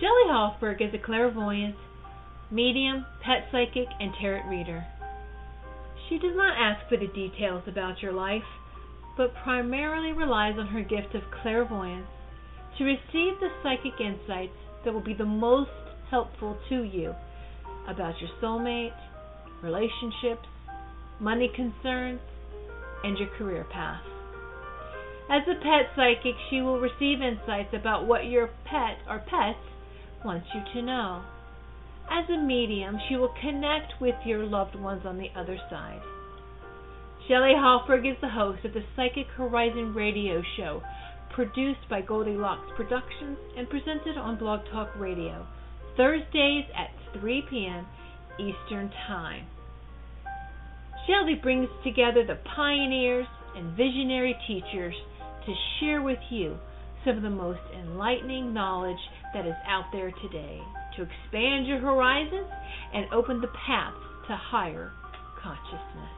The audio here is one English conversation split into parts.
Shelley Hofberg is a clairvoyant, medium, pet psychic, and tarot reader. She does not ask for the details about your life, but primarily relies on her gift of clairvoyance to receive the psychic insights that will be the most helpful to you about your soulmate, relationships, money concerns, and your career path. As a pet psychic, she will receive insights about what your pet or pets wants you to know. As a medium, she will connect with your loved ones on the other side. Shelley Hofberg is the host of the Psychic Horizon radio show, produced by Goldilocks Productions and presented on Blog Talk Radio, Thursdays at 3 p.m. Eastern Time. Shelley brings together the pioneers and visionary teachers to share with you some of the most enlightening knowledge that is out there today to expand your horizons and open the paths to higher consciousness.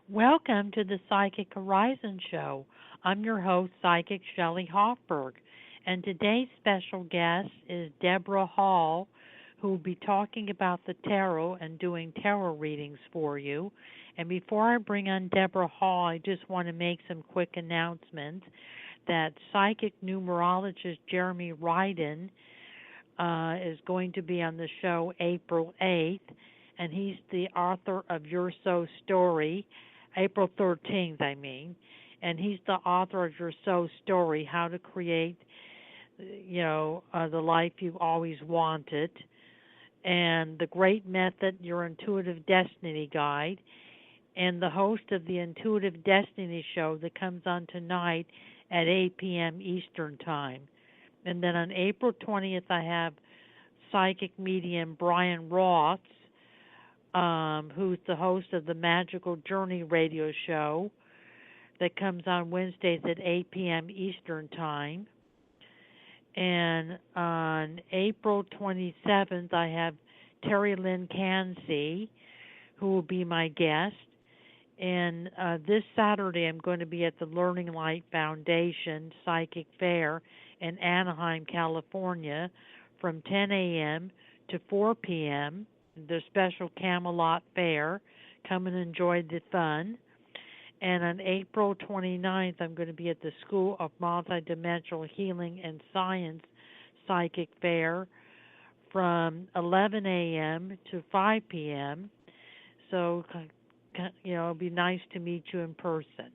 Welcome to the Psychic Horizon Show. I'm your host, Psychic Shelley Hofberg, and today's special guest is Debra Hall, who will be talking about the tarot and doing tarot readings for you. And before I bring on Debra Hall, I just want to make some quick announcements that psychic numerologist Jeremy Ryden is going to be on the show April 8th, and he's the author of Your So Story, April 13th, and he's the author of Your So Story, How to Create, the life you've always wanted, and The Great Method, Your Intuitive Destiny Guide, and the host of the Intuitive Destiny Show that comes on tonight at 8 p.m. Eastern Time. And then on April 20th, I have psychic medium Brian Roths, who's the host of the Magical Journey radio show that comes on Wednesdays at 8 p.m. Eastern Time. And on April 27th, I have Terry Lynn Cansey, who will be my guest. And this Saturday, I'm going to be at the Learning Light Foundation Psychic Fair in Anaheim, California, from 10 a.m. to 4 p.m., the special Camelot Fair. Come and enjoy the fun. And on April 29th, I'm going to be at the School of Multidimensional Healing and Science Psychic Fair from 11 a.m. to 5 p.m. So, it'll be nice to meet you in person.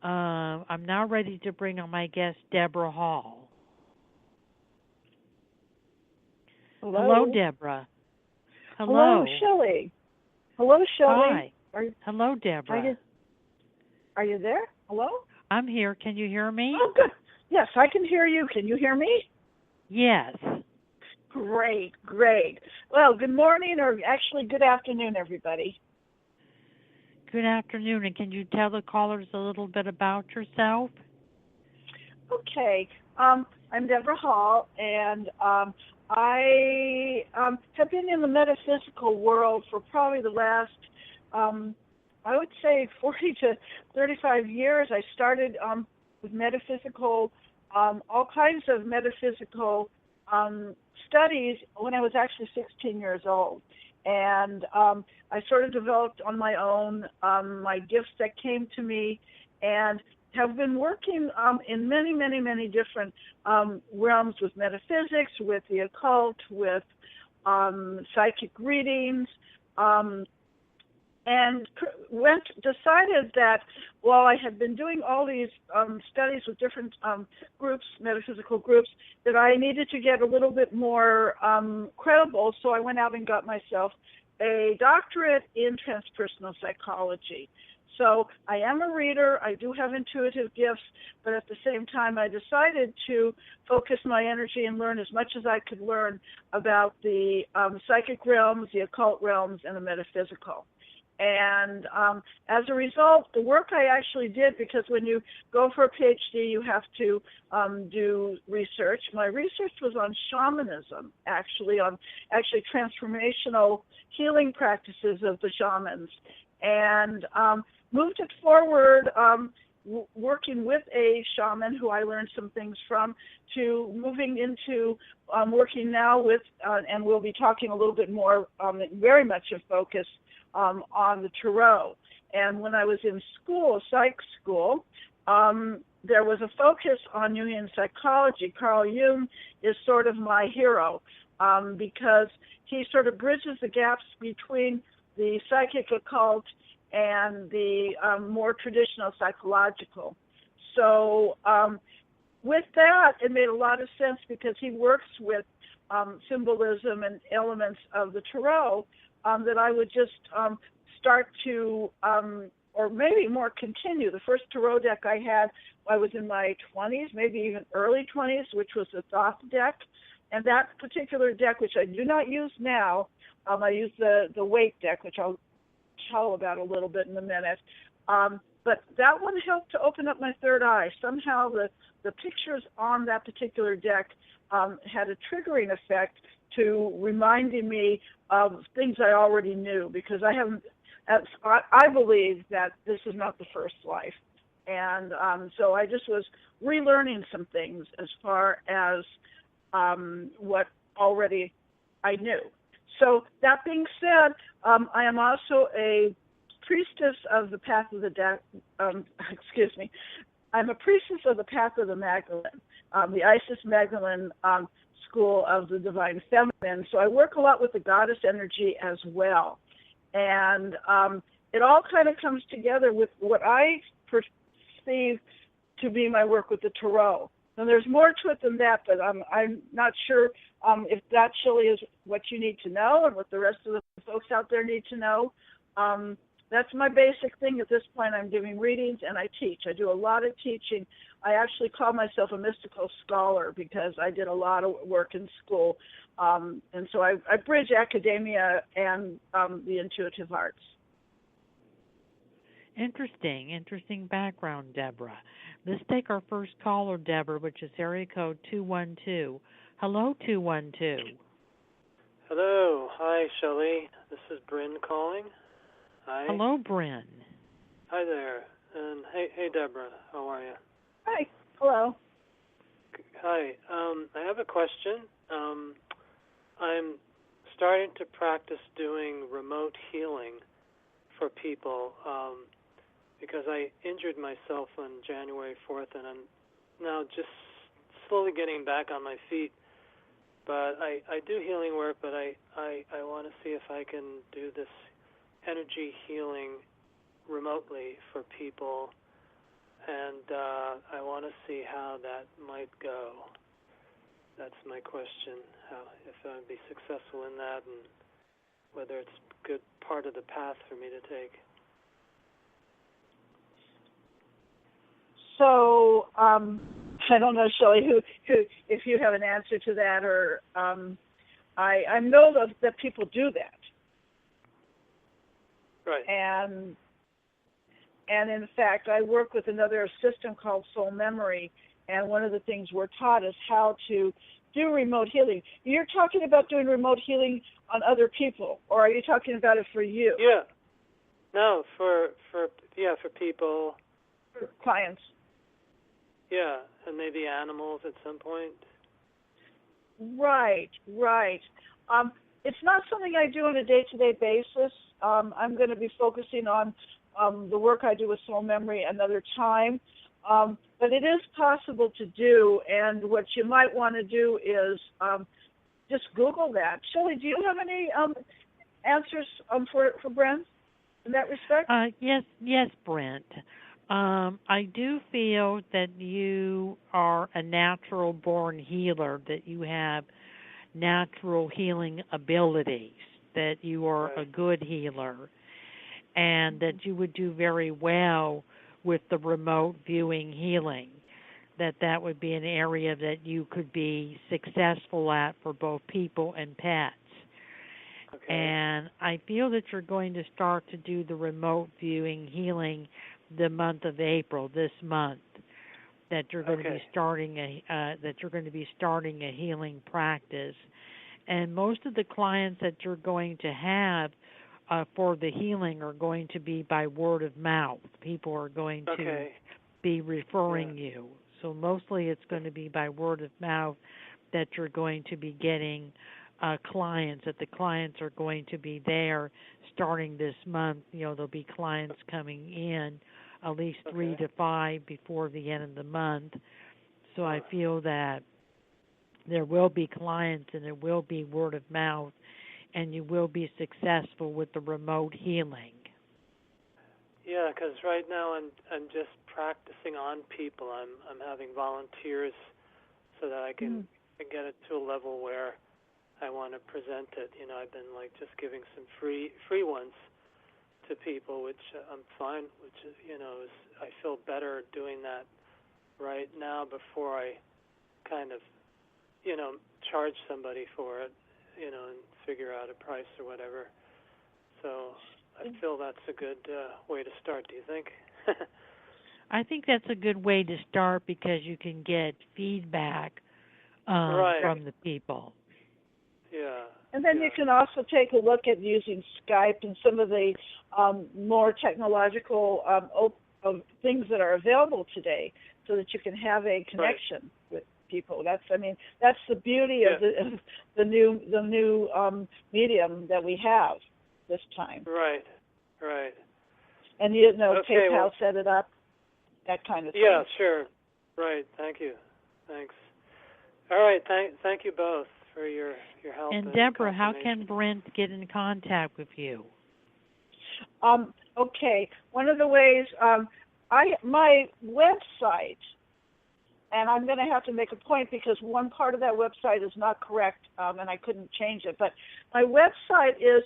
I'm now ready to bring on my guest, Debra Hall. Hello, Debra. Hello, Shelley. Hello, Shelley. Hi. Hello, Debra. Are you there? Hello? I'm here. Can you hear me? Oh, good. Yes, I can hear you. Can you hear me? Yes. Great. Well, good morning, or actually good afternoon, everybody. Good afternoon, and can you tell the callers a little bit about yourself? Okay. I'm Debra Hall, and I have been in the metaphysical world for probably the last, I would say 40 to 35 years. I started with metaphysical, all kinds of metaphysical studies when I was actually 16 years old. And I sort of developed on my own my gifts that came to me, and have been working in many, many, many different realms with metaphysics, with the occult, with psychic readings, and decided that while I had been doing all these studies with different groups, metaphysical groups, that I needed to get a little bit more credible. So I went out and got myself a doctorate in transpersonal psychology. So I am a reader. I do have intuitive gifts, but at the same time, I decided to focus my energy and learn as much as I could learn about the psychic realms, the occult realms, and the metaphysical. And as a result, the work I actually did, because when you go for a PhD, you have to do research. My research was on shamanism, actually transformational healing practices of the shamans, and moved it forward working with a shaman who I learned some things from, to moving into working now with, and we'll be talking a little bit more, very much a focus on the tarot. And when I was in school, psych school, there was a focus on Jungian psychology. Carl Jung is sort of my hero because he sort of bridges the gaps between the psychic occult and the more traditional psychological. So with that, it made a lot of sense because he works with symbolism and elements of the tarot that I would just start to, or maybe more continue. The first tarot deck I had, I was in my 20s, maybe even early 20s, which was the Thoth deck. And that particular deck, which I do not use now, I use the Weight deck, which I'll tell about a little bit in a minute. But that one helped to open up my third eye. Somehow the pictures on that particular deck had a triggering effect to reminding me of things I already knew, because I believe that this is not the first life. And so I just was relearning some things as far as what already I knew. So that being said, I am also a priestess of the Path of the I'm a priestess of the Path of the Magdalene, the Isis Magdalene school of the Divine Feminine. So I work a lot with the goddess energy as well. And it all kind of comes together with what I perceive to be my work with the tarot. And there's more to it than that, but I'm not sure if that, Shelley, is what you need to know and what the rest of the folks out there need to know. That's my basic thing at this point. I'm giving readings and I teach. I do a lot of teaching. I actually call myself a mystical scholar because I did a lot of work in school. And so I bridge academia and the intuitive arts. Interesting background, Debra. Let's take our first caller, Debra, which is area code 212. Hello, 212. Hello. Hi, Shelley. This is Bryn calling. Hi. Hello, Bryn. Hi there. And hey, Debra. How are you? Hi. Hello. Hi. I have a question. I'm starting to practice doing remote healing for people because I injured myself on January 4th, and I'm now just slowly getting back on my feet. But I do healing work, but I want to see if I can do this energy healing remotely for people, and I want to see how that might go. That's my question, if I would be successful in that, and whether it's a good part of the path for me to take. So I don't know, Shelley, who if you have an answer to that, or I know that people do that. Right. And in fact, I work with another system called Soul Memory, and one of the things we're taught is how to do remote healing. You're talking about doing remote healing on other people, or are you talking about it for you? Yeah. No, for people. For clients. Yeah, and maybe animals at some point. Right. It's not something I do on a day-to-day basis. I'm going to be focusing on the work I do with Soul Memory another time. But it is possible to do, and what you might want to do is just Google that. Shelley, do you have any answers for Brent in that respect? Yes, Brent. I do feel that you are a natural-born healer, that you have natural healing abilities, that you are a good healer, and that you would do very well with the remote viewing healing, that would be an area that you could be successful at for both people and pets. Okay. And I feel that you're going to start to do the remote viewing healing the month of April, this month, that you're going to be starting a healing practice. And most of the clients that you're going to have for the healing are going to be by word of mouth. People are going to be referring you. So mostly it's going to be by word of mouth that you're going to be getting clients, that the clients are going to be there starting this month. There'll be clients coming in, at least 3 to 5 before the end of the month. So I feel that there will be clients and it will be word of mouth, and you will be successful with the remote healing. Yeah, because right now I'm just practicing on people. I'm having volunteers so that I can get it to a level where I want to present it. I've been just giving some free ones to people, which I'm fine. Which is, I feel better doing that right now before I kind of, charge somebody for it, and figure out a price or whatever. So I feel that's a good way to start. Do you think? I think that's a good way to start because you can get feedback from the people. Yeah. And then you can also take a look at using Skype and some of the more technological things that are available today, so that you can have a connection with people. That's the beauty of the new medium that we have this time. Right. And PayPal set it up, that kind of thing. Yeah, sure. Right. Thank you. Thanks. All right. Thank you both for your help. And Debra, how can Brent get in contact with you? Okay. One of the ways, my website, and I'm going to have to make a point because one part of that website is not correct, and I couldn't change it. But my website is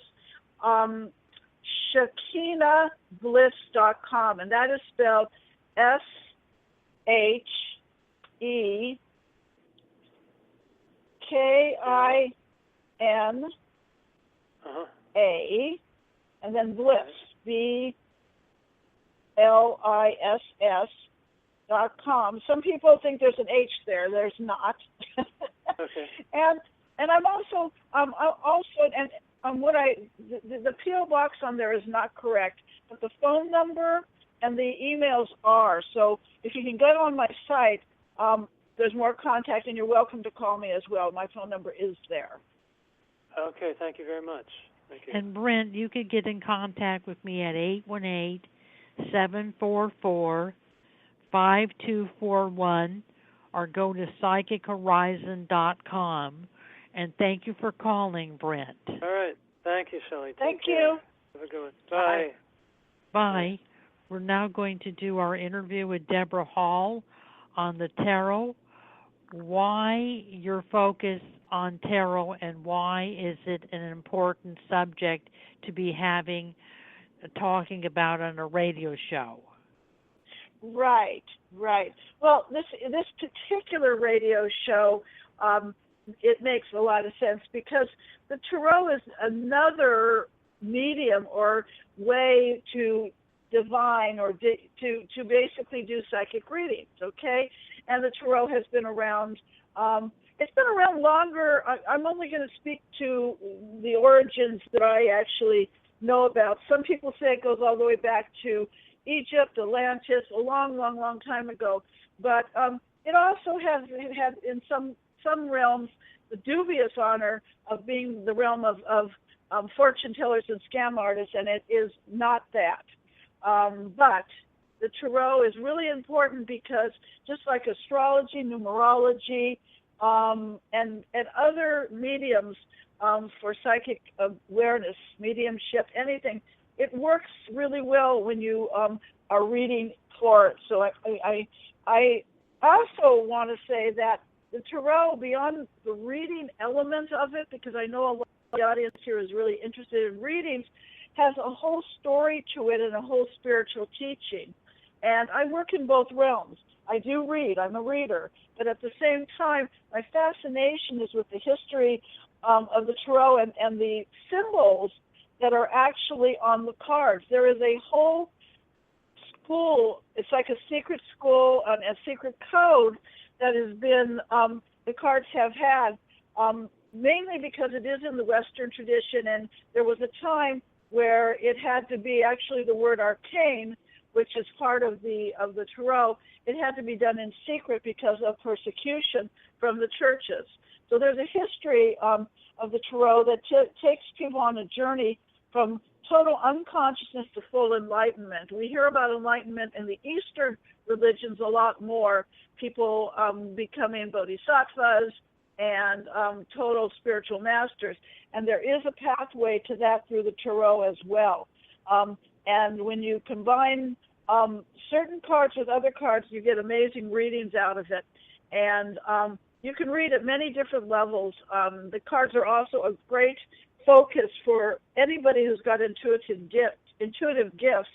ShekinahBliss.com, and that is spelled SHEKINA, and then Bliss, BLISS.com. Some people think there's an H there. There's not. Okay. And I'm also the PO box on there is not correct, but the phone number and the emails are. So if you can get on my site, there's more contact, and you're welcome to call me as well. My phone number is there. Okay, thank you very much. Thank you. And Brent, you could get in contact with me at 818-744-5241 or go to psychichorizon.com. And thank you for calling, Brent. All right. Thank you, Shelley. Thank you. Have a good one. Bye. Bye. We're now going to do our interview with Debra Hall on the tarot. Why your focus on tarot, and why is it an important subject to be talking about on a radio show? Right. Well, this particular radio show, it makes a lot of sense because the tarot is another medium or way to divine or to basically do psychic readings, okay? And the tarot has been around. It's been around longer. I'm only going to speak to the origins that I actually know about. Some people say it goes all the way back to Egypt, Atlantis, a long, long, long time ago. But it also has in some realms the dubious honor of being the realm of fortune tellers and scam artists, and it is not that. But the tarot is really important because just like astrology, numerology, and other mediums for psychic awareness, mediumship, anything, it works really well when you are reading for it. So I also want to say that the tarot, beyond the reading element of it, because I know a lot of the audience here is really interested in readings, has a whole story to it and a whole spiritual teaching. And I work in both realms. I do read. I'm a reader. But at the same time, my fascination is with the history of the tarot and the symbols that are actually on the cards. There is a whole school. It's like a secret school and a secret code that has been, the cards have had, mainly because it is in the Western tradition, and there was a time where it had to be actually the word arcane which is part of the tarot, it had to be done in secret because of persecution from the churches. So there's a history of the tarot that takes people on a journey from total unconsciousness to full enlightenment. We hear about enlightenment in the Eastern religions a lot more, people becoming bodhisattvas and total spiritual masters. And there is a pathway to that through the tarot as well. And when you combine certain cards with other cards, you get amazing readings out of it. And you can read at many different levels. The cards are also a great focus for anybody who's got intuitive gifts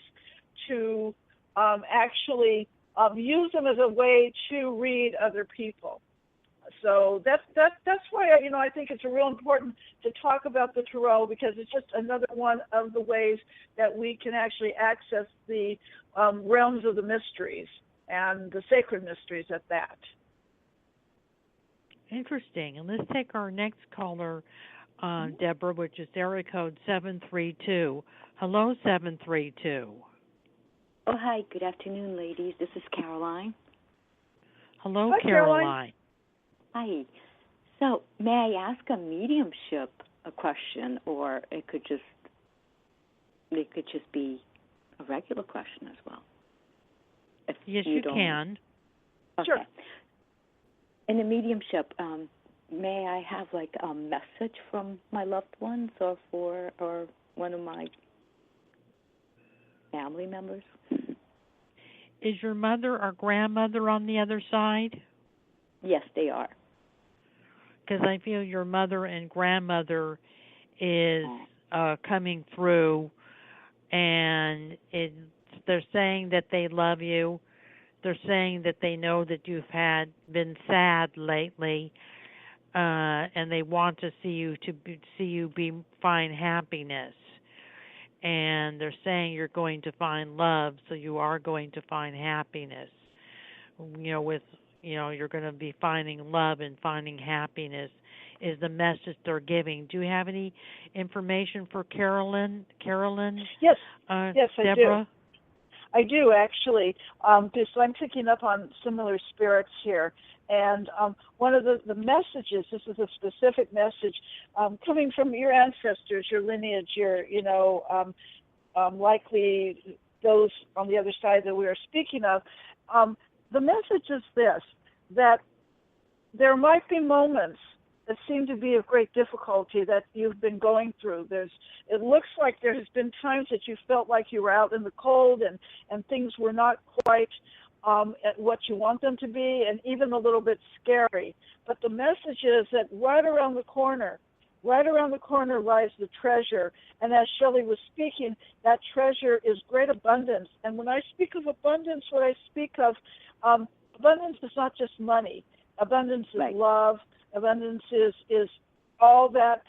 to actually use them as a way to read other people. So that's why I think it's real important to talk about the tarot, because it's just another one of the ways that we can actually access the realms of the mysteries and the sacred mysteries at that. Interesting. And let's take our next caller, Deborah, which is area code 732. Hello, 732. Oh, hi. Good afternoon, ladies. This is Caroline. Hello, Hi, Caroline. Hi. So, may I ask a mediumship a question, or it could just be a regular question as well? Yes, you can. Okay. Sure. In the mediumship, may I have like a message from my loved ones or one of my family members? Is your mother or grandmother on the other side? Yes, they are. Because I feel your mother and grandmother is coming through, and they're saying that they love you. They're saying that they know that you've been sad lately, and they want to see you find happiness. And they're saying you're going to find love, so you are going to find happiness. You're going to be finding love and finding happiness is the message they're giving. Do you have any information for Carolyn? Yes, Deborah? I do, actually. So I'm picking up on similar spirits here. And one of the messages, this is a specific message, coming from your ancestors, your lineage, likely those on the other side that we are speaking of. The message is this, that there might be moments that seem to be of great difficulty that you've been going through. It looks like there has been times that you felt like you were out in the cold and things were not quite at what you want them to be, and even a little bit scary. But the message is that right around the corner lies the treasure. And as Shelley was speaking, that treasure is great abundance. And when I speak of abundance, what I speak of, abundance is not just money. Abundance is love. Abundance is all that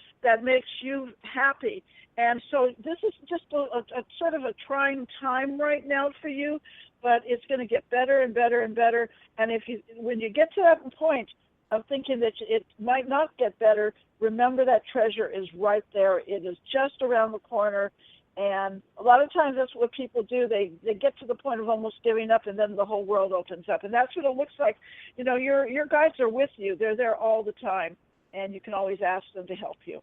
makes you happy. And so this is just a sort of a trying time right now for you, but it's going to get better and better and better. And when you get to that point of thinking that it might not get better, remember that treasure is right there. It is just around the corner. And a lot of times that's what people do. They get to the point of almost giving up, and then the whole world opens up. And that's what it looks like. Your guides are with you. They're there all the time, and you can always ask them to help you.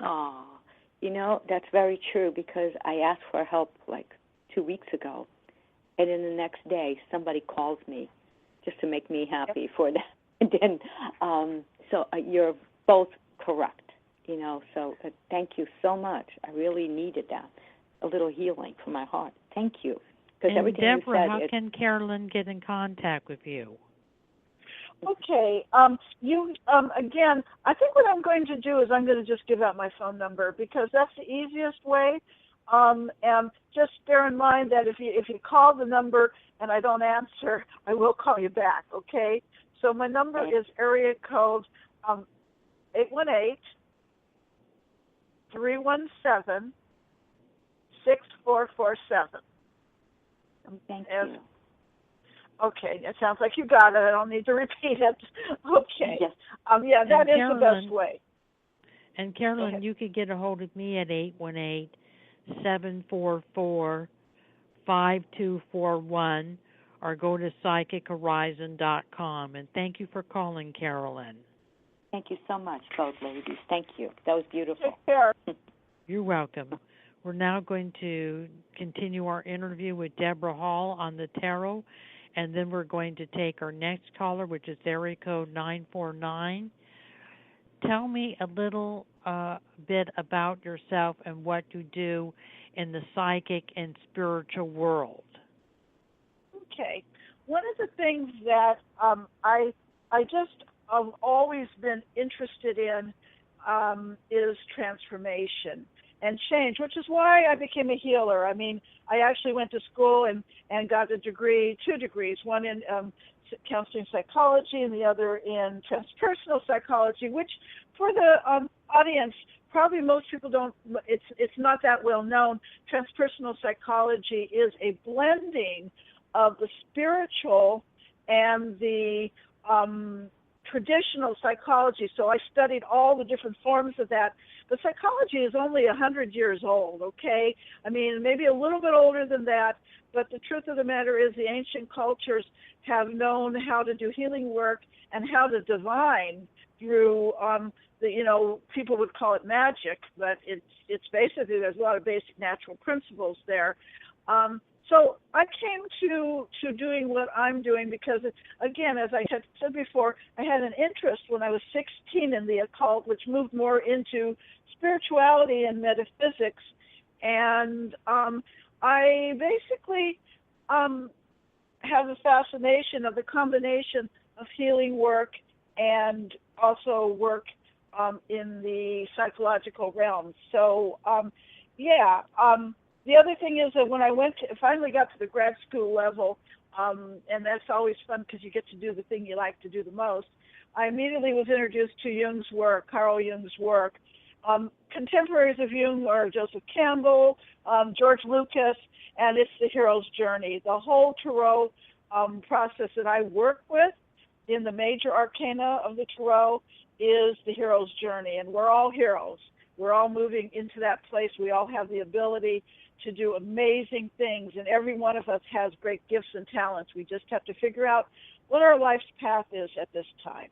Oh, that's very true, because I asked for help like 2 weeks ago, and then the next day somebody calls me just to make me happy for that. And then, so you're both correct. So thank you so much. I really needed that, a little healing for my heart. Thank you. Because everything Deborah, you said, how can Carolyn get in contact with you? Okay. Again, I think what I'm going to do is I'm going to just give out my phone number, because that's the easiest way. And just bear in mind that if you call the number and I don't answer, I will call you back. Okay. So my number is area code 818-317-6447. Thank you. Okay, it sounds like you got it. I don't need to repeat it. Okay. Yes. That is the best way. And Carolyn, you could get a hold of me at 5241 or go to psychichorizon.com. And thank you for calling, Carolyn. Thank you so much, both ladies. Thank you. That was beautiful. Take care. You're welcome. We're now going to continue our interview with Debra Hall on the tarot, and then we're going to take our next caller, which is area code 949. Tell me a little bit about yourself and what you do in the psychic and spiritual world. Okay. One of the things that I just have always been interested in is transformation and change, which is why I became a healer. I mean, I actually went to school and got a degree, 2 degrees, one in counseling psychology and the other in transpersonal psychology, which for the audience, probably most people don't, it's not that well known. Transpersonal psychology is a blending of the spiritual and the traditional psychology. So I studied all the different forms of that. But psychology is only 100 years old, okay? I mean, maybe a little bit older than that, but the truth of the matter is the ancient cultures have known how to do healing work and how to divine through people would call it magic, but it's basically, there's a lot of basic natural principles there. So I came to doing what I'm doing because, again, as I had said before, I had an interest when I was 16 in the occult, which moved more into spirituality and metaphysics. And I basically have a fascination of the combination of healing work and also work in the psychological realm. So, the other thing is that when I finally got to the grad school level, and that's always fun because you get to do the thing you like to do the most, I immediately was introduced to Jung's work, Carl Jung's work. Contemporaries of Jung are Joseph Campbell, George Lucas, and it's the hero's journey. The whole tarot process that I work with in the major arcana of the tarot is the hero's journey, and we're all heroes. We're all moving into that place. We all have the ability to do amazing things, and every one of us has great gifts and talents. We just have to figure out what our life's path is at this time.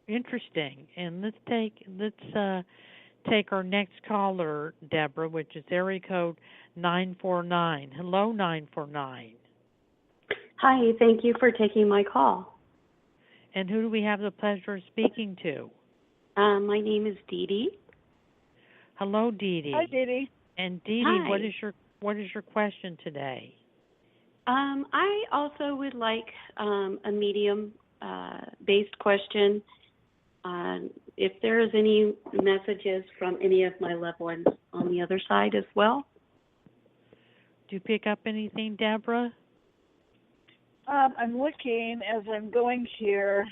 Interesting. And let's take our next caller, Debra, which is area code 949. Hello, 949. Hi, thank you for taking my call. And who do we have the pleasure of speaking to? My name is Dee Dee. Hello, Dee Dee. Hi, Dee Dee. And Dee Dee, Hi. what is your question today? I also would like a medium-based question. If there is any messages from any of my loved ones on the other side as well. Do you pick up anything, Debra? I'm looking as I'm going here.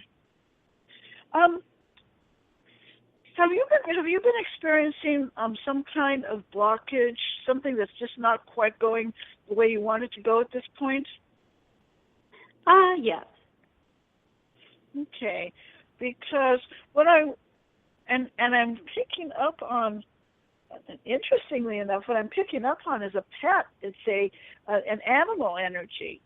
Have you been experiencing some kind of blockage, something that's just not quite going the way you want it to go at this point? Yes. Okay, because I'm picking up on, interestingly enough, what I'm picking up on is a pet. It's an animal energy.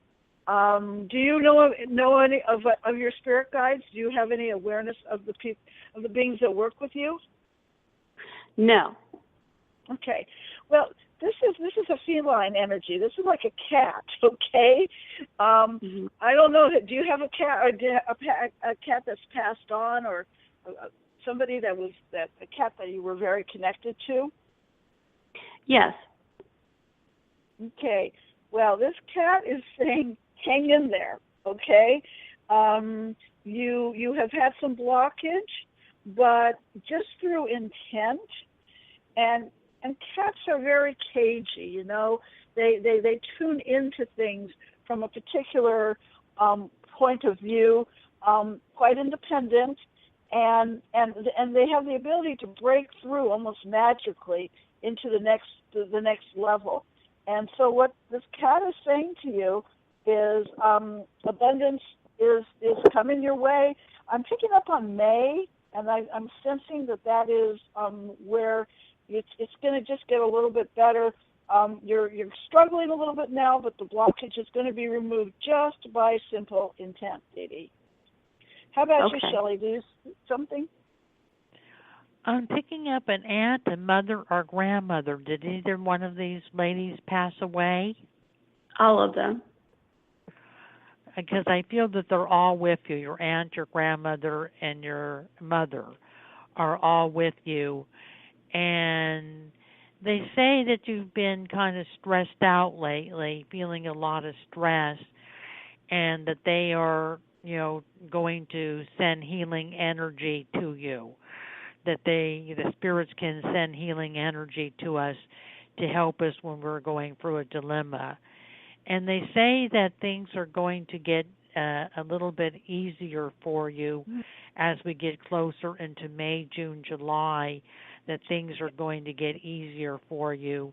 Do you know any of your spirit guides? Do you have any awareness of the beings that work with you? No. Okay. Well, this is a feline energy. This is like a cat. Okay. I don't know. Do you have a cat or a cat that's passed on, or somebody a cat that you were very connected to? Yes. Okay. Well, this cat is saying, hang in there, okay? You have had some blockage, but just through intent, and cats are very cagey, you know. They tune into things from a particular point of view, quite independent, and they have the ability to break through almost magically into the next level. And so what this cat is saying to you is abundance is coming your way. I'm picking up on May, and I'm sensing that is where it's going to just get a little bit better You're struggling a little bit now, but the blockage is going to be removed just by simple intent, Dee Dee. How about you, Shelley? Do you something? I'm picking up an aunt, a mother, or grandmother. Did either one of these ladies pass away? All of them. Because I feel that they're all with you. Your aunt, your grandmother, and your mother are all with you. And they say that you've been kind of stressed out lately, feeling a lot of stress, and that they are, going to send healing energy to you. That the spirits can send healing energy to us to help us when we're going through a dilemma. And they say that things are going to get a little bit easier for you as we get closer into May, June, July, that things are going to get easier for you,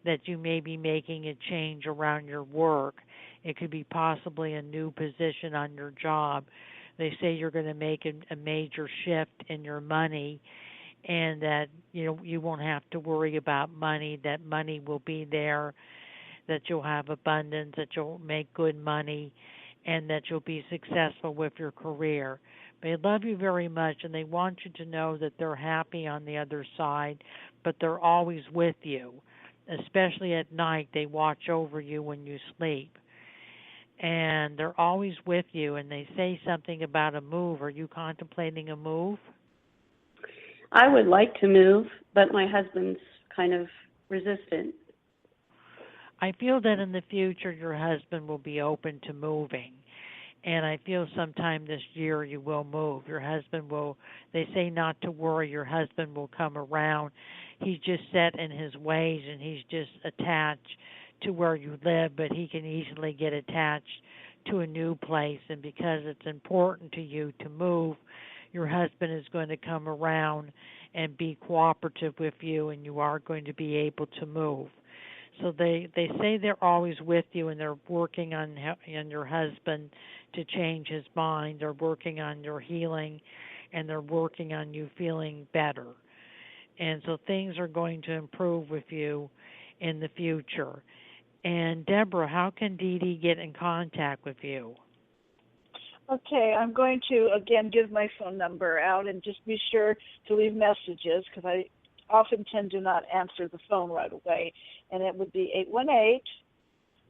that you may be making a change around your work. It could be possibly a new position on your job. They say you're going to make a major shift in your money, and that you won't have to worry about money, that money will be there, that you'll have abundance, that you'll make good money, and that you'll be successful with your career. They love you very much, and they want you to know that they're happy on the other side, but they're always with you. Especially at night, they watch over you when you sleep. And they're always with you, and they say something about a move. Are you contemplating a move? I would like to move, but my husband's kind of resistant. I feel that in the future your husband will be open to moving, and I feel sometime this year you will move. Your husband will, they say not to worry, your husband will come around. He's just set in his ways, and he's just attached to where you live, but he can easily get attached to a new place, and because it's important to you to move, your husband is going to come around and be cooperative with you, and you are going to be able to move. So they say they're always with you, and they're working on your husband to change his mind. They're working on your healing, and they're working on you feeling better. And so things are going to improve with you in the future. And Deborah, how can Dee Dee get in contact with you? Okay, I'm going to, again, give my phone number out, and just be sure to leave messages, because I often tend to not answer the phone right away. And it would be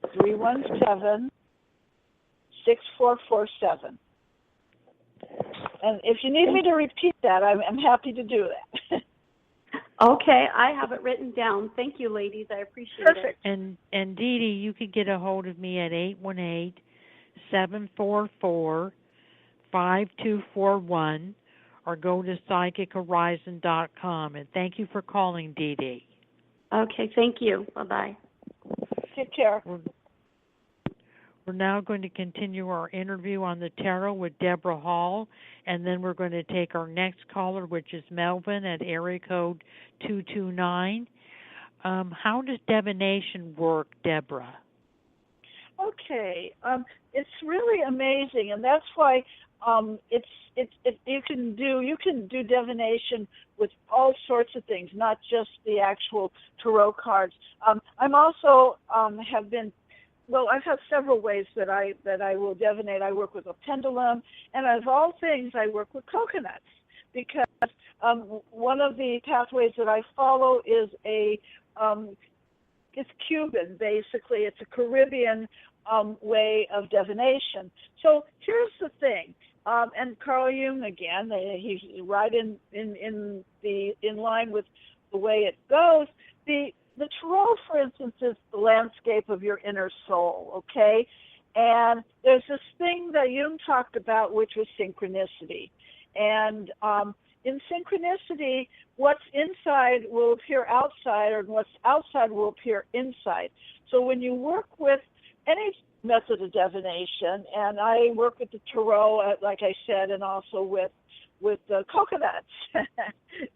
818-317-6447. And if you need me to repeat that, I'm happy to do that. Okay, I have it written down. Thank you, ladies. I appreciate Perfect. it. And Dee Dee, you could get a hold of me at 818-744-5241 or go to psychichorizon.com. And thank you for calling, Dee Dee. Okay, thank you. Bye-bye. Take care. We're now going to continue our interview on the tarot with Debra Hall, and then we're going to take our next caller, which is Melvin at area code 229. How does divination work, Deborah? Okay, it's really amazing, and that's why you can do divination with all sorts of things, not just the actual tarot cards. I'm also I've had several ways that I will divinate. I work with a pendulum, and of all things, I work with coconuts, because one of the pathways that I follow is it's Cuban, basically. It's a Caribbean way of divination. So here's the thing, and Carl Jung again, he's right in line with the way it goes. The tarot, for instance, is the landscape of your inner soul, okay? And there's this thing that Jung talked about, which was synchronicity. And in synchronicity, what's inside will appear outside, or what's outside will appear inside. So when you work with any method of divination, and I work with the tarot, like I said, and also with the coconuts.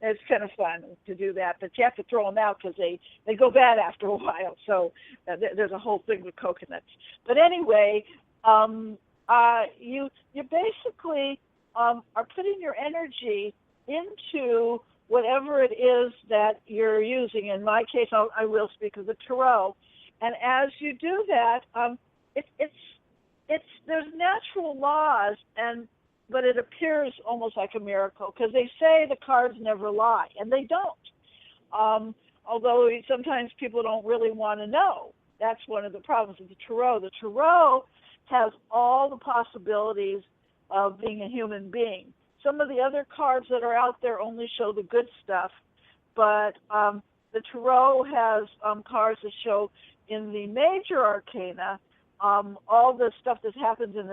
It's kind of fun to do that, but you have to throw them out because they go bad after a while. So there's a whole thing with coconuts. But anyway, you basically are putting your energy into whatever it is that you're using. In my case, I will speak of the tarot. And as you do that, there's natural laws, but it appears almost like a miracle, because they say the cards never lie, and they don't. Although sometimes people don't really want to know. That's one of the problems with the tarot. The tarot has all the possibilities of being a human being. Some of the other cards that are out there only show the good stuff, but the tarot has cards that show in the major arcana all the stuff that happens in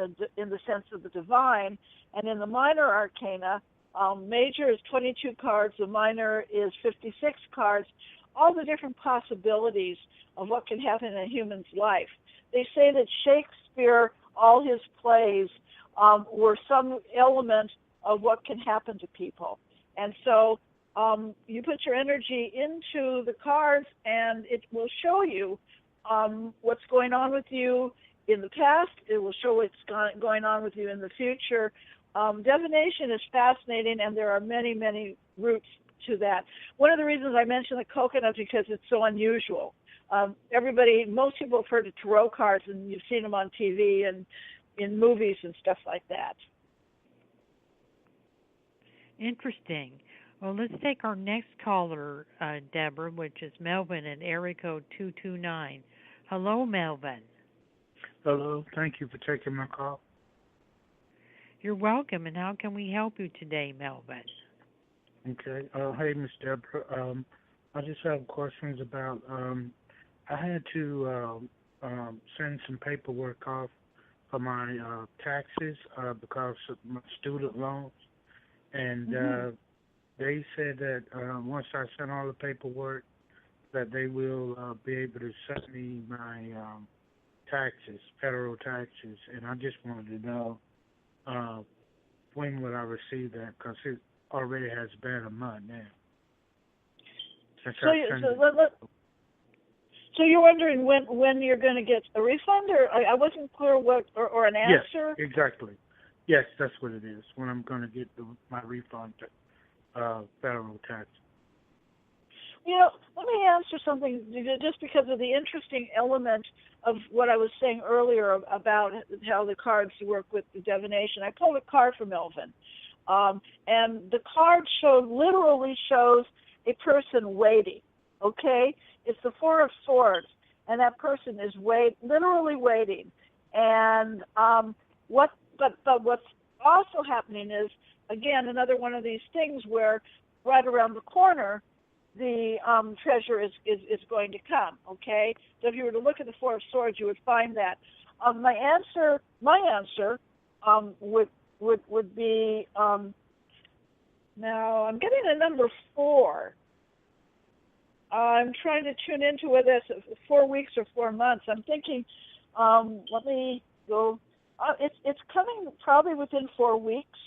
the sense of the divine, and in the minor arcana, major is 22 cards, the minor is 56 cards, all the different possibilities of what can happen in a human's life. They say that Shakespeare, all his plays, were some element of what can happen to people. And so you put your energy into the cards, and it will show you what's going on with you in the past. It will show what's going on with you in the future. Divination is fascinating, and there are many, many routes to that. One of the reasons I mentioned the coconut is because it's so unusual. Most people have heard of tarot cards, and you've seen them on TV and in movies and stuff like that. Interesting. Well, let's take our next caller, Deborah, which is Melvin at area code 229. Hello, Melvin. Hello. Thank you for taking my call. You're welcome. And how can we help you today, Melvin? Okay. Hey, Miss Deborah. I just have questions about. I had to send some paperwork off for my taxes because of my student loans, and they said that once I send all the paperwork, that they will be able to send me my taxes, federal taxes, and I just wanted to know when would I receive that, because it already has been a month now. So you're wondering when you're going to get a refund, or I wasn't clear what, or an answer? Yes, exactly. Yes, that's what it is, when I'm going to get my refund, federal tax. You know, let me answer something, just because of the interesting element of what I was saying earlier about how the cards work with the divination. I pulled a card for Melvin, and the card literally shows a person waiting, okay? It's the Four of Swords, and that person is literally waiting. And what's also happening is, again, another one of these things where right around the corner, the treasure is going to come, okay? So if you were to look at the Four of Swords, you would find that. My answer would be, now I'm getting a number 4. I'm trying to tune into whether it's 4 weeks or 4 months. I'm thinking, let me go. It's coming probably within 4 weeks.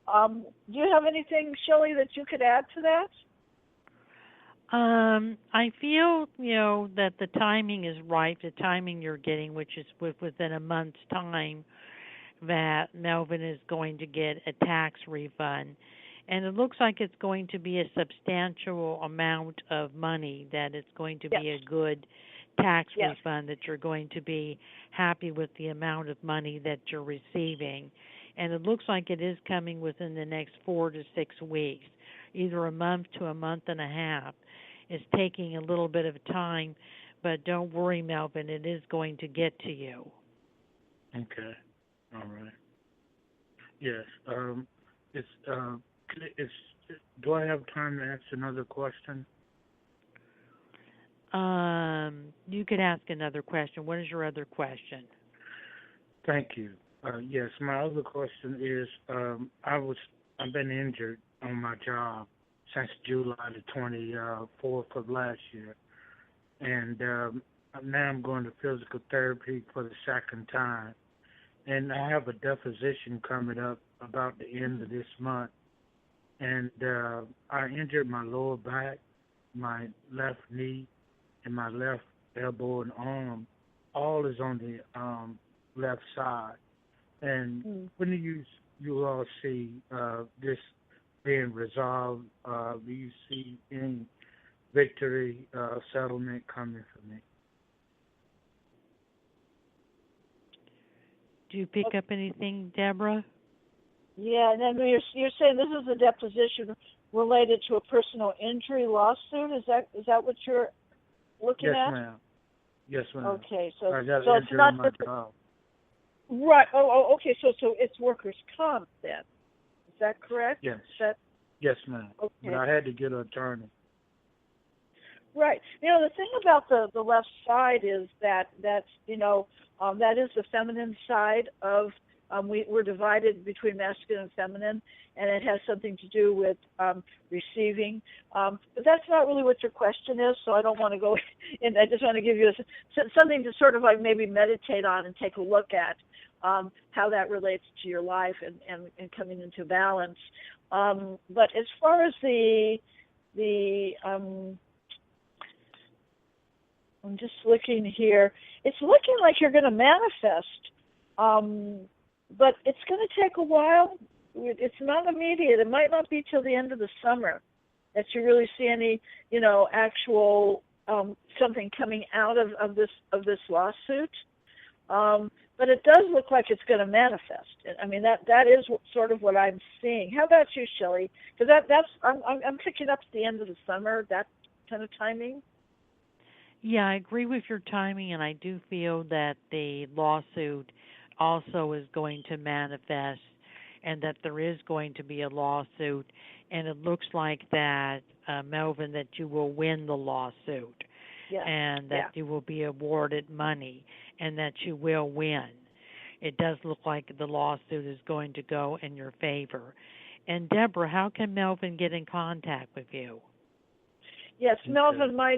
Do you have anything, Shelley, that you could add to that? I feel, that the timing is right, the timing you're getting, which is within a month's time, that Melvin is going to get a tax refund. And it looks like it's going to be a substantial amount of money, that it's going to be a good tax refund, that you're going to be happy with the amount of money that you're receiving. And it looks like it is coming within the next 4 to 6 weeks, either a month to a month and a half. It's taking a little bit of time, but don't worry, Melvin, it is going to get to you. Okay. All right. Yes. Do I have time to ask another question? You could ask another question. What is your other question? Thank you. Yes, my other question is, I've been injured on my job since July the 24th of last year, and now I'm going to physical therapy for the second time, and I have a deposition coming up about the end of this month, and I injured my lower back, my left knee, and my left elbow and arm. All is on the left side. And when you all see this being resolved? Do you see any victory, settlement coming for me? Do you pick up anything, Deborah? Yeah, and then you're saying this is a deposition related to a personal injury lawsuit. Is that what you're looking at? Yes, ma'am. Yes, ma'am. Okay, so I got it's not my job. Right. Oh, okay. So it's workers' comp then. Is that correct? Yes. Yes, ma'am. Okay. But I had to get an attorney. Right. The thing about the left side is that's that is the feminine side of we're divided between masculine and feminine, and it has something to do with receiving. But that's not really what your question is, so I don't want to go in. I just want to give you something to sort of like maybe meditate on and take a look at how that relates to your life and coming into balance. But as far as the I'm just looking here. It's looking like you're going to manifest, but it's going to take a while. It's not immediate. It might not be till the end of the summer that you really see any, actual something coming out of this lawsuit. But it does look like it's going to manifest. I mean, that is sort of what I'm seeing. How about you, Shelley? Because I'm picking up at the end of the summer, that kind of timing. Yeah, I agree with your timing, and I do feel that the lawsuit also is going to manifest and that there is going to be a lawsuit, and it looks like that, Melvin, that you will win the lawsuit, and that you will be awarded money, and that you will win. It does look like the lawsuit is going to go in your favor. And Deborah, how can Melvin get in contact with you? Yes, Melvin, my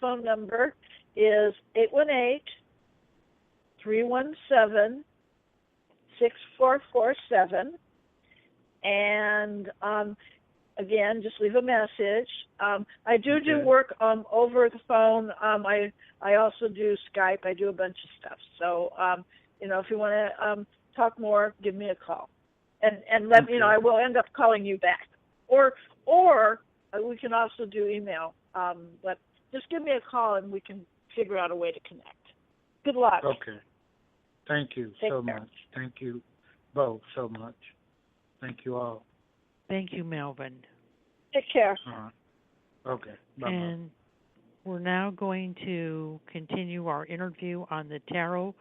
phone number is 818-317-6447. And again, just leave a message. I do work over the phone. I also do Skype. I do a bunch of stuff. So, if you want to talk more, give me a call. And let me know. I will end up calling you back. Or we can also do email. But just give me a call and we can figure out a way to connect. Good luck. Okay. Thank you so much. Thank you both so much. Thank you all. Thank you, Melvin. Take care. Okay. Bye-bye. And we're now going to continue our interview on the tarot,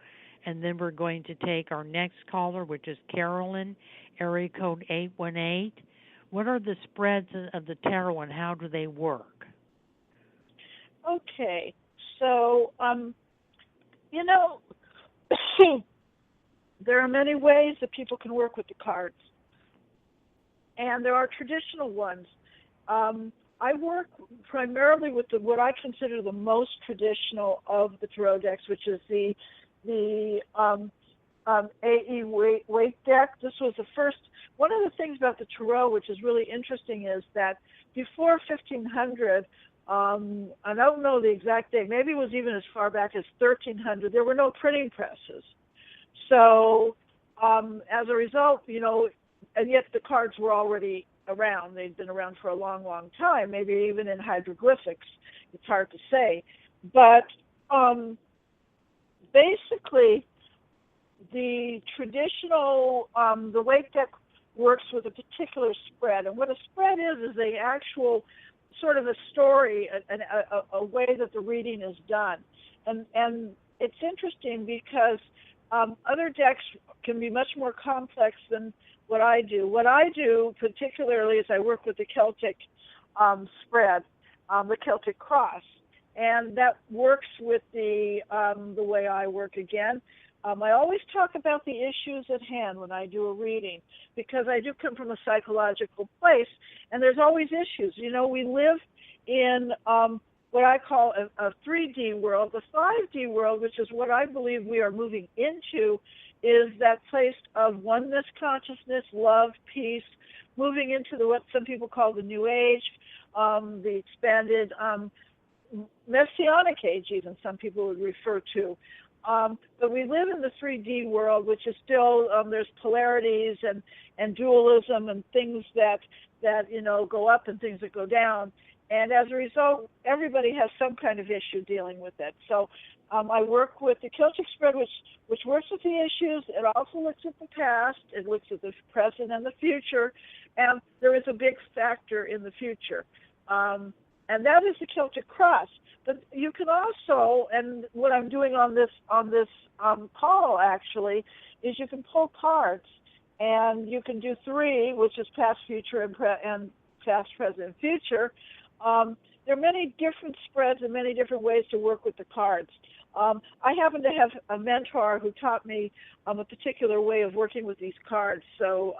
and then we're going to take our next caller, which is Carolyn, area code 818. What are the spreads of the tarot, and how do they work? Okay. So, there are many ways that people can work with the cards. And there are traditional ones. I work primarily with what I consider the most traditional of the tarot decks, which is the A.E. Waite deck. This was the first. One of the things about the tarot, which is really interesting, is that before 1500, I don't know the exact date, maybe it was even as far back as 1300, there were no printing presses. So as a result, and yet the cards were already around. They'd been around for a long, long time, maybe even in hieroglyphics. It's hard to say. But basically, the traditional, the Waite deck works with a particular spread. And what a spread is the actual sort of a story, a way that the reading is done. And it's interesting because other decks can be much more complex than what I do. What I do particularly is I work with the Celtic spread, the Celtic cross, and that works with the way I work again. I always talk about the issues at hand when I do a reading, because I do come from a psychological place, and there's always issues. We live in what I call a 3D world. The 5D world, which is what I believe we are moving into, is that place of oneness consciousness, love, peace, moving into what some people call the New Age, the expanded Messianic age, even some people would refer to. But we live in the 3D world, which is still, there's polarities and dualism and things that go up and things that go down. And as a result, everybody has some kind of issue dealing with it. So I work with the Celtic spread, which works with the issues. It also looks at the past. It looks at the present and the future. And there is a big factor in the future. And that is the Celtic cross. But you can also, and what I'm doing on this call actually, is you can pull cards, and you can do 3, which is past, future, and past, present, and future. There are many different spreads and many different ways to work with the cards. I happen to have a mentor who taught me a particular way of working with these cards. So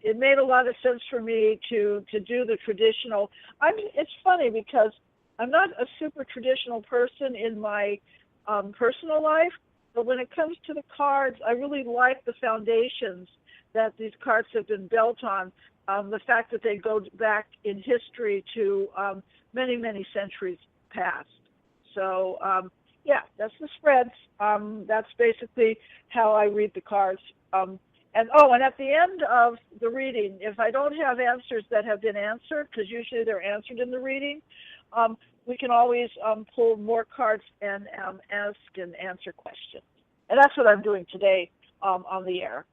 it made a lot of sense for me to do the traditional. It's funny because I'm not a super traditional person in my personal life, but when it comes to the cards, I really like the foundations that these cards have been built on. The fact that they go back in history to many, many centuries past. So, that's the spreads. That's basically how I read the cards. And at the end of the reading, if I don't have answers that have been answered, because usually they're answered in the reading, we can always pull more cards and ask and answer questions. And that's what I'm doing today on the air.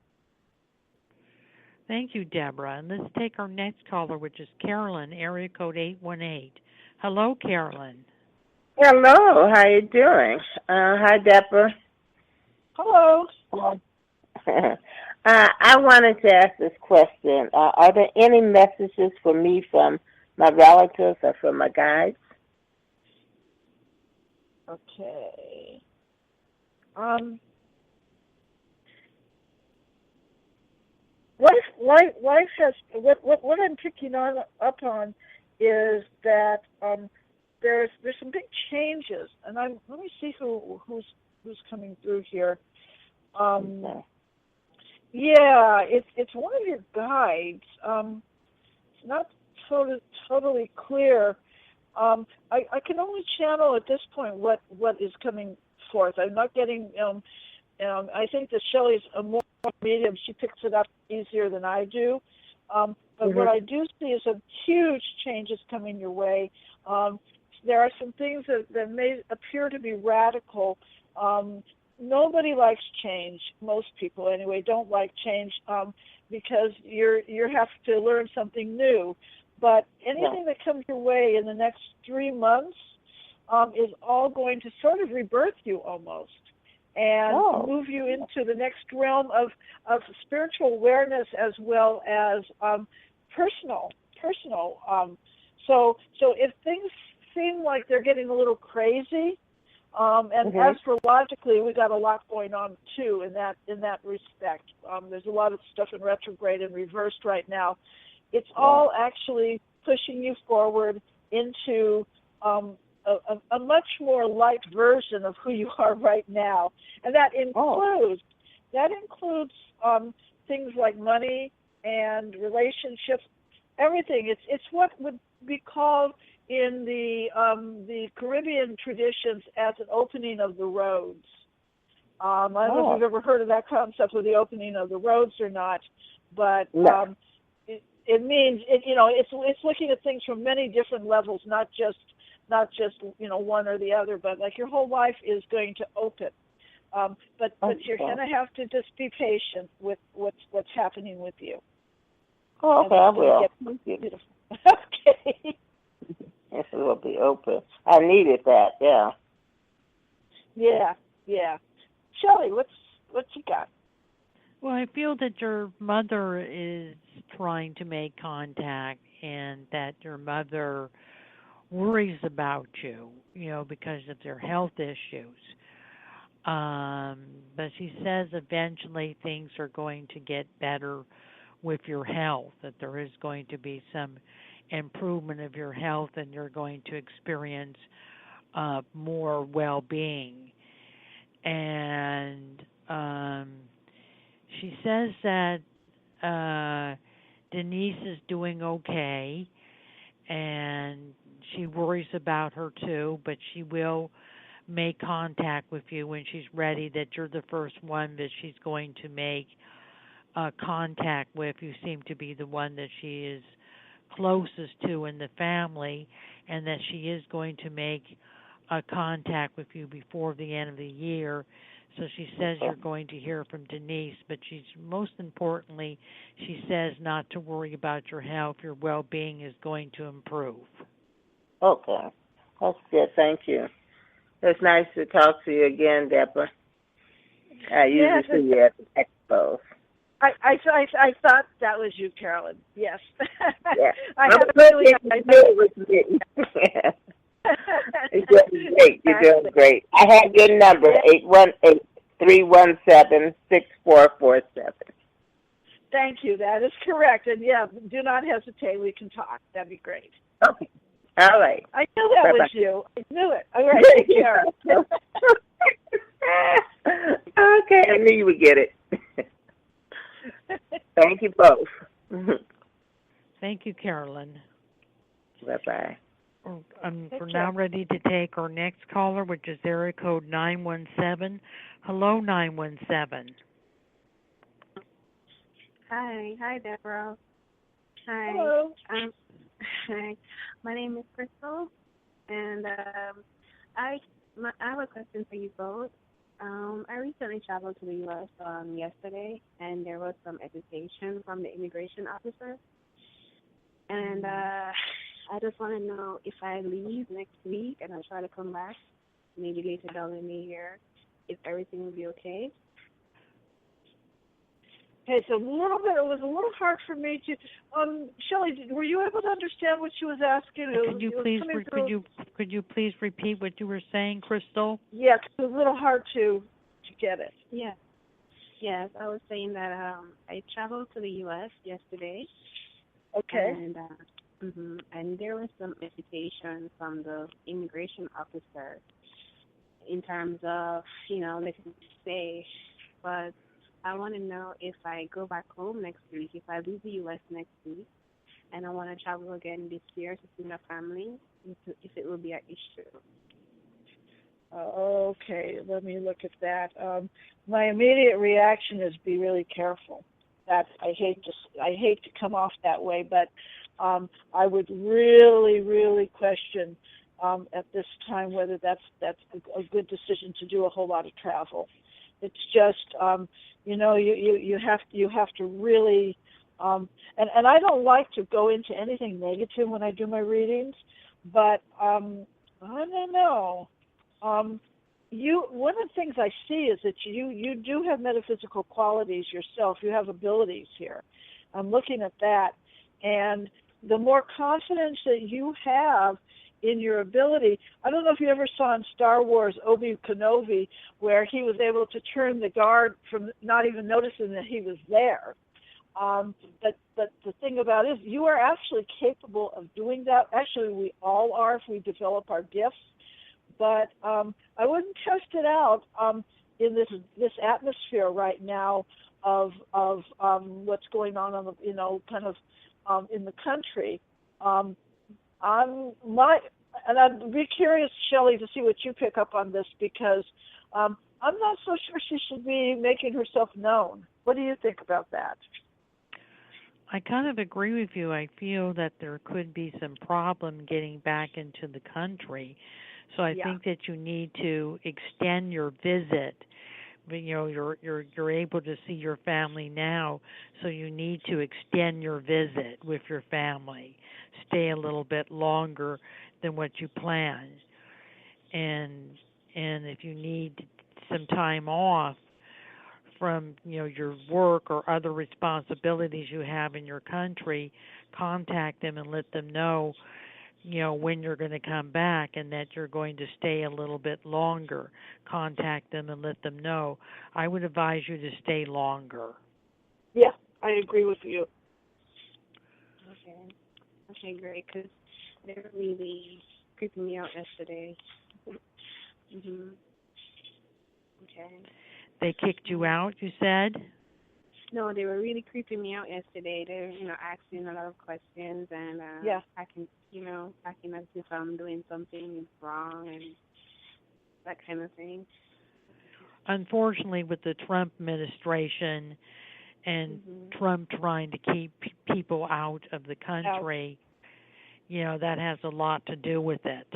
Thank you, Deborah. And let's take our next caller, which is Carolyn, area code 818. Hello, Carolyn. Hello, how you doing? Hi, Deborah. Hello. I wanted to ask this question. Are there any messages for me from my relatives or from my guides? Okay. Life has what I'm picking up on is that there's some big changes, and let me see who's coming through here. It's one of your guides. It's not totally clear. I can only channel at this point what is coming forth. I'm not getting. I think that Shelley's a more medium. She picks it up easier than I do. But what I do see is some huge changes coming your way. There are some things that may appear to be radical. Nobody likes change. Most people, anyway, don't like change because you have to learn something new. But anything that comes your way in the next 3 months is all going to sort of rebirth you almost and move you into the next realm of spiritual awareness as well as personal. So if things seem like they're getting a little crazy, and astrologically we got a lot going on too in that respect. There's a lot of stuff in retrograde and reversed right now. It's all actually pushing you forward into a much more light version of who you are right now, and that includes things like money and relationships, everything. It's what would be called in the Caribbean traditions as an opening of the roads. I don't know if you've ever heard of that concept of the opening of the roads or not, but it means it's looking at things from many different levels, not just one or the other, but like your whole life is going to open. But you're going to have to just be patient with what's happening with you. Oh, okay, I will. Okay. Yes, it will be open. I needed that, yeah. Yeah. Shelley, what you got? Well, I feel that your mother is trying to make contact and that your mother worries about you, because of their health issues. But she says eventually things are going to get better with your health, that there is going to be some improvement of your health and you're going to experience more well-being. And she says that Denise is doing okay, and she worries about her too, but she will make contact with you when she's ready, that you're the first one that she's going to make contact with. You seem to be the one that she is closest to in the family, and that she is going to make contact with you before the end of the year. So she says you're going to hear from Denise, but she's most importantly, she says not to worry about your health. Your well-being is going to improve. Okay. That's good. Thank you. It's nice to talk to you again, Deborah. I usually see you at the expos. I thought that was you, Carolyn. Yes. Yeah. I had a feeling it was me. You're doing great. You're doing great. I have your number, 818-317-6447. Thank you. That is correct. And, yeah, do not hesitate. We can talk. That'd be great. Okay. All right. I knew that was you. I knew it. All right. Take care. Okay. I knew you would get it. Thank you both. Thank you, Carolyn. Bye-bye. We're now ready to take our next caller, which is area code 917. Hello, 917. Hi, Deborah. Hi. Hello. Hi. My name is Crystal, and I have a question for you both. I recently traveled to the U.S. Yesterday, and there was some education from the immigration officer. And I just want to know, if I leave next week and I try to come back, maybe later down in the year, if everything will be okay. Okay, so it was a little hard for me to. Shelley, were you able to understand what she was asking? Could you please repeat what you were saying, Crystal? Yes, it was a little hard to get it. Yeah. Yes, I was saying that I traveled to the U.S. yesterday. Okay. And there was some education from the immigration officer in terms of, letting me stay. But I want to know, if I go back home next week, if I leave the U.S. next week, and I want to travel again this year to see my family, if it will be an issue. Okay, let me look at that. My immediate reaction is be really careful. That I hate to come off that way, but I would really, really question at this time whether that's a good decision to do a whole lot of travel. It's just you have to really and I don't like to go into anything negative when I do my readings, but I don't know. One of the things I see is that you do have metaphysical qualities yourself. You have abilities here. I'm looking at that, and the more confidence that you have in your ability, I don't know if you ever saw in Star Wars Obi-Wan Kenobi, where he was able to turn the guard from not even noticing that he was there. But the thing about it is, you are actually capable of doing that. Actually, we all are if we develop our gifts. But I wouldn't test it out in this atmosphere right now of what's going on the kind of in the country. And I'd be curious, Shelley, to see what you pick up on this, because I'm not so sure she should be making herself known. What do you think about that? I kind of agree with you. I feel that there could be some problem getting back into the country. So I think that you need to extend your visit. You're able to see your family now, so you need to extend your visit with your family. Stay a little bit longer than what you planned. And if you need some time off from your work or other responsibilities you have in your country, contact them and let them know when you're going to come back and that you're going to stay a little bit longer. Contact them and let them know. I would advise you to stay longer. Yeah, I agree with you. Okay, great, because they were really creeping me out yesterday. Okay. They kicked you out, you said? No, they were really creeping me out yesterday. They were, asking a lot of questions, and acting as if I'm doing something wrong, and that kind of thing. Unfortunately, with the Trump administration and Trump trying to keep people out of the country, that has a lot to do with it.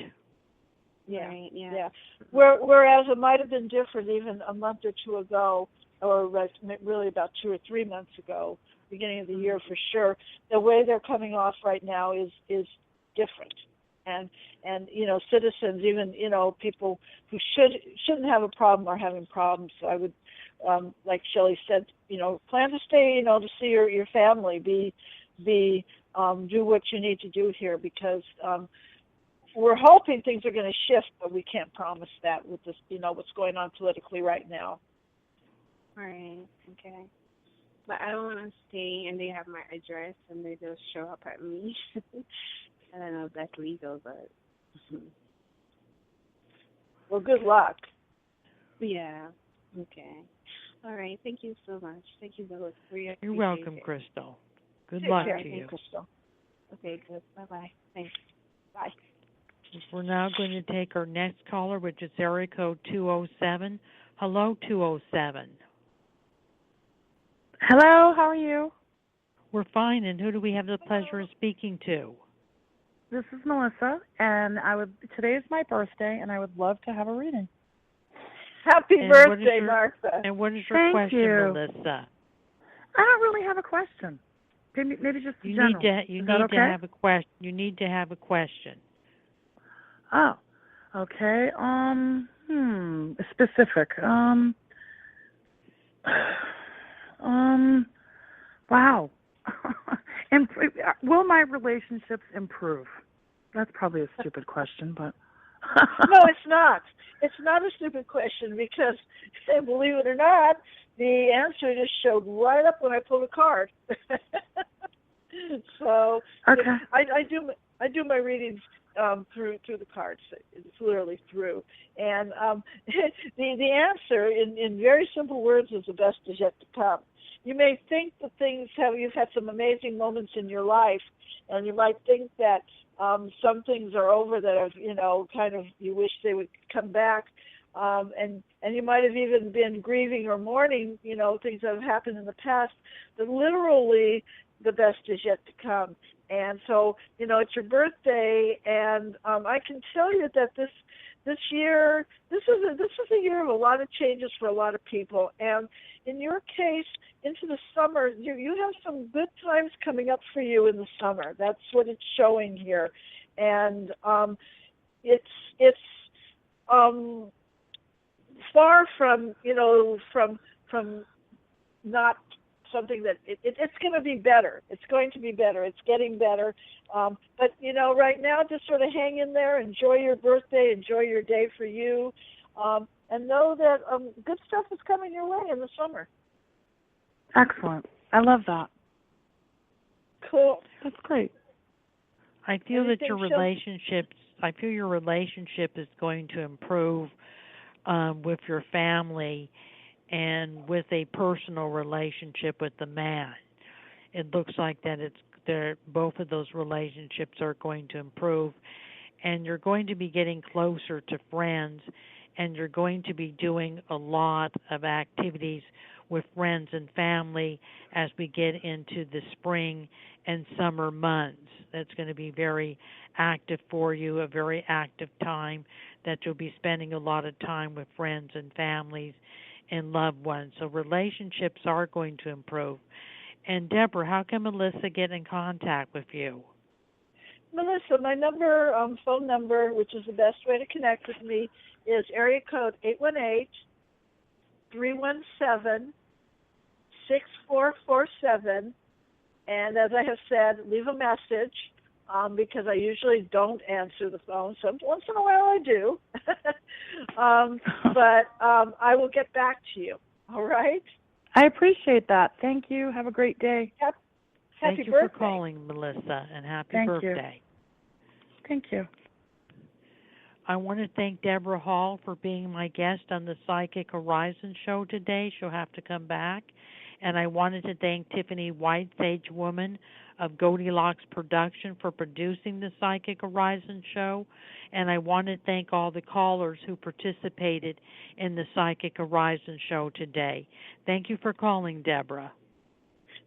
Yeah, right, yeah. Whereas it might have been different even a month or two ago, or really about 2 or 3 months ago, beginning of the year for sure. The way they're coming off right now is different, and citizens, even people who shouldn't have a problem are having problems. So I would, like Shelley said, plan to stay, to see your family, do what you need to do here, because we're hoping things are going to shift, but we can't promise that with this, what's going on politically right now. Right, okay. But I don't want to stay and they have my address and they just show up at me. I don't know if that's legal, but... Well, good luck. Yeah, okay. All right, thank you so much. Thank you both. You're welcome, Crystal. Good luck to you. Crystal. Okay, good. Bye-bye. Thanks. Bye. We're now going to take our next caller, which is area code 207. Hello, 207. Hello, how are you? We're fine, and who do we have the pleasure of speaking to? This is Melissa, and today is my birthday, and I would love to have a reading. Happy birthday, Martha. And what is your question, Melissa? I don't really have a question. Maybe just general. You need to have a question. Oh, okay. Specific. Wow. Will my relationships improve? That's probably a stupid question, but... No, it's not. It's not a stupid question because, believe it or not, the answer just showed right up when I pulled a card. So okay. I do my readings through the cards. It's literally through. And the answer in very simple words is the best is yet to come. You may think that you've had some amazing moments in your life, and you might think that some things are over that are, kind of, you wish they would come back. And you might have even been grieving or mourning, things that have happened in the past. But literally, the best is yet to come. And so, it's your birthday, and I can tell you that this year, this is a year of a lot of changes for a lot of people. And in your case, into the summer, you have some good times coming up for you in the summer. That's what it's showing here. And it's far from, from not something that it's going to be better. It's going to be better. It's getting better. But, right now, just sort of hang in there. Enjoy your birthday. Enjoy your day for you. And know that good stuff is coming your way in the summer. Excellent. I love that. Cool. That's great. I feel that your relationship is going to improve with your family and with a personal relationship with the man. It looks like that both of those relationships are going to improve, and you're going to be getting closer to friends, and you're going to be doing a lot of activities with friends and family as we get into the spring and summer months. That's going to be very active for you, a very active time that you'll be spending a lot of time with friends and families and loved ones. So relationships are going to improve. And Deborah, how can Melissa get in contact with you? Melissa, my phone number, which is the best way to connect with me, is area code 818-317-6447. And as I have said, leave a message because I usually don't answer the phone. So once in a while I do. But I will get back to you. All right? I appreciate that. Thank you. Have a great day. Happy Thank you birthday. for calling, Melissa, and happy birthday. Thank you. I want to thank Debra Hall for being my guest on the Psychic Horizon show today. She'll have to come back And I wanted to thank Tiffany White, Sage Woman of Goldilocks Production, for producing the Psychic Horizon show. And I want to thank all the callers who participated in the Psychic Horizon show today. Thank you for calling, Deborah.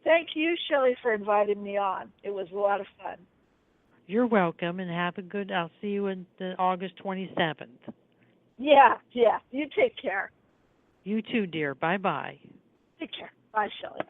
Thank you, Shelley, for inviting me on. It was a lot of fun. You're welcome, and have a good, I'll see you on August 27th. Yeah. You take care. You too, dear. Bye-bye. Take care. Bye, Shelley.